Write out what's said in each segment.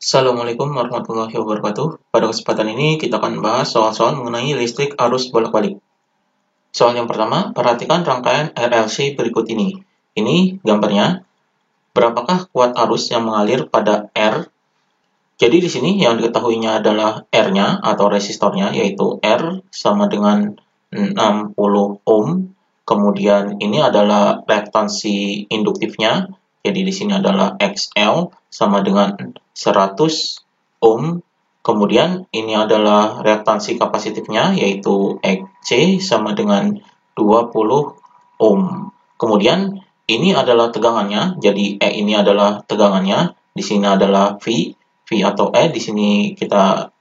Assalamualaikum warahmatullahi wabarakatuh. Pada kesempatan ini kita akan bahas soal-soal mengenai listrik arus bolak-balik. Soal yang pertama, perhatikan rangkaian RLC berikut ini. Ini gambarnya. Berapakah kuat arus yang mengalir pada R? Jadi di sini yang diketahuinya adalah R-nya atau resistornya, yaitu R sama dengan 60 ohm. Kemudian ini adalah reaktansi induktifnya. Jadi di sini adalah XL sama dengan 100 ohm. Kemudian ini adalah reaktansi kapasitifnya, yaitu XC sama dengan 20 ohm. Kemudian ini adalah tegangannya, jadi E ini adalah tegangannya, di sini adalah V atau E di sini kita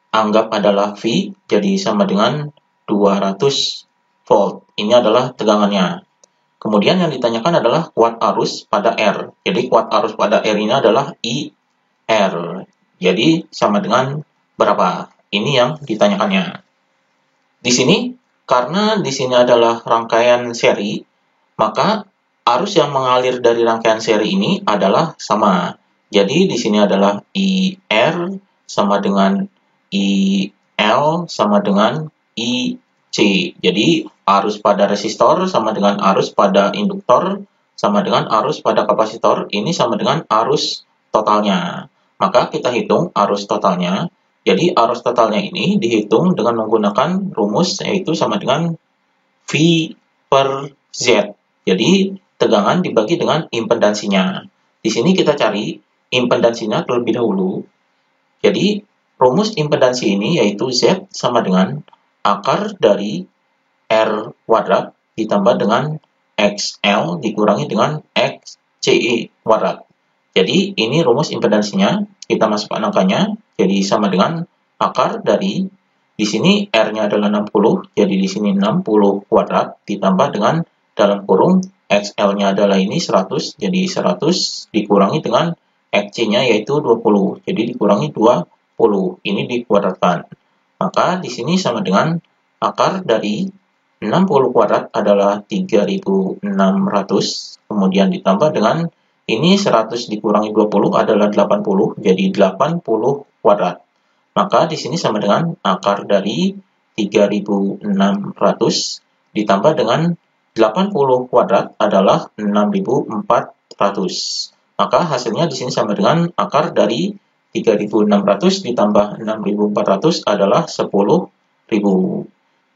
anggap adalah V, jadi sama dengan 200 volt. Ini adalah tegangannya. Kemudian yang ditanyakan adalah kuat arus pada R. Jadi kuat arus pada R ini adalah IR. Jadi sama dengan berapa? Ini yang ditanyakannya. Di sini, karena di sini adalah rangkaian seri, maka arus yang mengalir dari rangkaian seri ini adalah sama. Jadi di sini adalah IR sama dengan IL sama dengan IC. Jadi arus pada resistor sama dengan arus pada induktor sama dengan arus pada kapasitor. Ini sama dengan arus totalnya. Maka kita hitung arus totalnya. Jadi arus totalnya ini dihitung dengan menggunakan rumus, yaitu sama dengan V per Z. Jadi tegangan dibagi dengan impedansinya. Di sini kita cari impedansinya terlebih dahulu. Jadi rumus impedansi ini yaitu Z sama dengan akar dari R kuadrat ditambah dengan XL dikurangi dengan XCE kuadrat. Jadi ini rumus impedansinya, kita masukkan angkanya, jadi sama dengan akar dari, di sini R-nya adalah 60, jadi di sini 60 kuadrat ditambah dengan dalam kurung XL-nya adalah ini 100, jadi 100 dikurangi dengan XC-nya yaitu 20, jadi dikurangi 20, ini dikuadratkan. Maka di sini sama dengan akar dari 60 kuadrat adalah 3600, kemudian ditambah dengan ini 100 dikurangi 20 adalah 80, jadi 80 kuadrat. Maka di sini sama dengan akar dari 3600 ditambah dengan 80 kuadrat adalah 6400. Maka hasilnya di sini sama dengan akar dari 3600 ditambah 6400 adalah 10.000.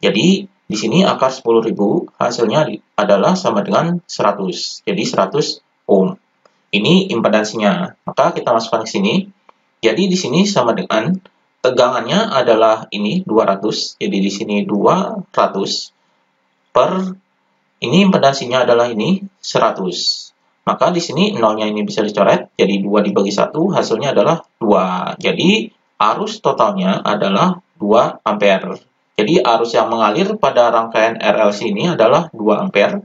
Jadi di sini akar 10.000 hasilnya adalah sama dengan 100. Jadi 100 ohm. Ini impedansinya. Maka kita masukkan ke sini. Jadi di sini sama dengan tegangannya adalah ini 200. Jadi di sini 200 per ini impedansinya adalah ini 100. Maka di sini nolnya ini bisa dicoret. Jadi 2 dibagi 1 hasilnya adalah 2. Jadi arus totalnya adalah 2 ampere. Jadi arus yang mengalir pada rangkaian RLC ini adalah 2 ampere.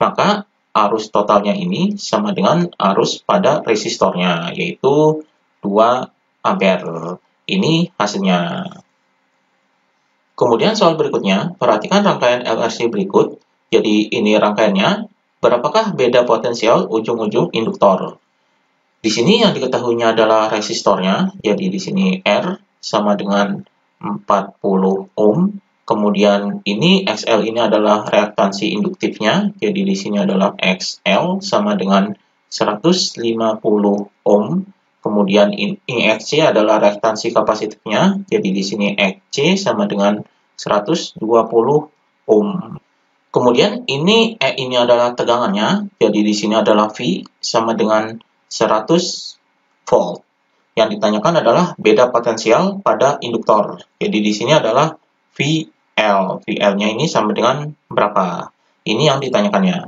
Maka arus totalnya ini sama dengan arus pada resistornya, yaitu 2 ampere. Ini hasilnya. Kemudian soal berikutnya, perhatikan rangkaian LRC berikut. Jadi ini rangkaiannya, berapakah beda potensial ujung-ujung induktor? Di sini yang diketahuinya adalah resistornya, jadi di sini R sama dengan 40 ohm. Kemudian ini XL ini adalah reaktansi induktifnya, jadi di sini adalah XL sama dengan 150 ohm. Kemudian ini XC adalah reaktansi kapasitifnya, jadi di sini XC sama dengan 120 ohm. Kemudian ini E ini adalah tegangannya, jadi di sini adalah V sama dengan 100 volt. Yang ditanyakan adalah beda potensial pada induktor. Jadi di sini adalah VL. VL-nya ini sama dengan berapa? Ini yang ditanyakannya.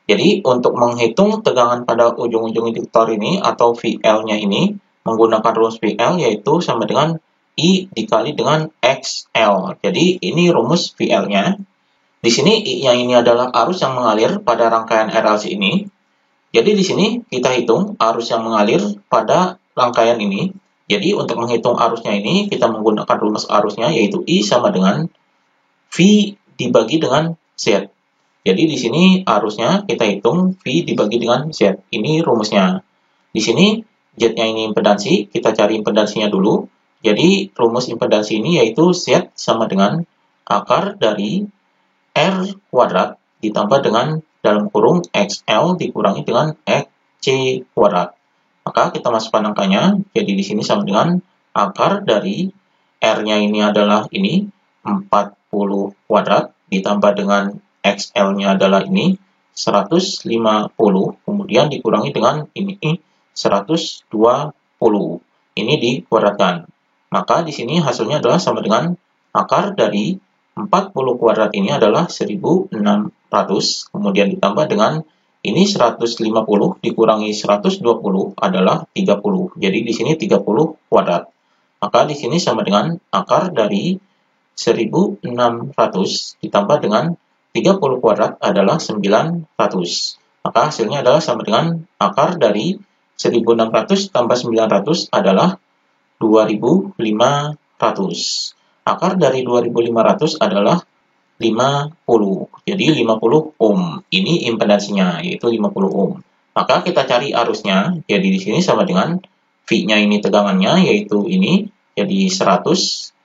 Jadi untuk menghitung tegangan pada ujung-ujung induktor ini atau VL-nya ini menggunakan rumus VL yaitu sama dengan I dikali dengan XL. Jadi ini rumus VL-nya. Di sini I-nya ini adalah arus yang mengalir pada rangkaian RLC ini. Jadi di sini kita hitung arus yang mengalir pada rangkaian ini. Jadi untuk menghitung arusnya ini kita menggunakan rumus arusnya yaitu I sama dengan V dibagi dengan Z. Jadi di sini arusnya kita hitung V dibagi dengan Z. Ini rumusnya. Di sini Z-nya ini impedansi, kita cari impedansinya dulu. Jadi rumus impedansi ini yaitu Z sama dengan akar dari R kuadrat ditambah dengan dalam kurung XL dikurangi dengan XC kuadrat. Maka kita masukkan angkanya, jadi di sini sama dengan akar dari R-nya ini adalah ini 40 kuadrat ditambah dengan XL-nya adalah ini 150, kemudian dikurangi dengan ini 120. Ini dikuadratkan. Maka di sini hasilnya adalah sama dengan akar dari 40 kuadrat ini adalah 1600, kemudian ditambah dengan ini 150 dikurangi 120 adalah 30. Jadi di sini 30 kuadrat. Maka di sini sama dengan akar dari 1600 ditambah dengan 30 kuadrat adalah 900. Maka hasilnya adalah sama dengan akar dari 1600 tambah 900 adalah 2500. Akar dari 2500 adalah 50. Jadi 50 ohm. Ini impedansinya, yaitu 50 ohm. Maka kita cari arusnya. Jadi di sini sama dengan V-nya ini tegangannya, yaitu ini. Jadi 100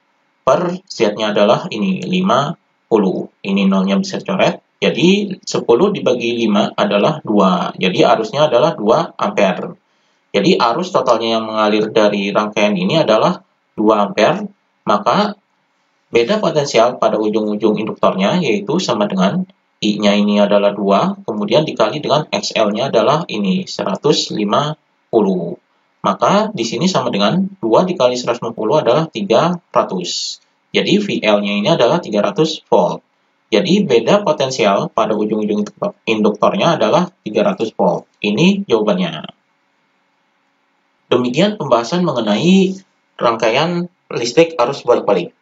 per Z-nya adalah ini 50. Ini nolnya bisa coret. Jadi 10 dibagi 5 adalah 2. Jadi arusnya adalah 2 ampere. Jadi arus totalnya yang mengalir dari rangkaian ini adalah 2 ampere. Maka beda potensial pada ujung-ujung induktornya yaitu sama dengan I-nya ini adalah 2, kemudian dikali dengan XL-nya adalah ini 150. Maka di sini sama dengan 2 dikali 150 adalah 300. Jadi VL-nya ini adalah 300 volt. Jadi beda potensial pada ujung-ujung induktornya adalah 300 volt. Ini jawabannya. Demikian pembahasan mengenai rangkaian listrik arus bolak-balik.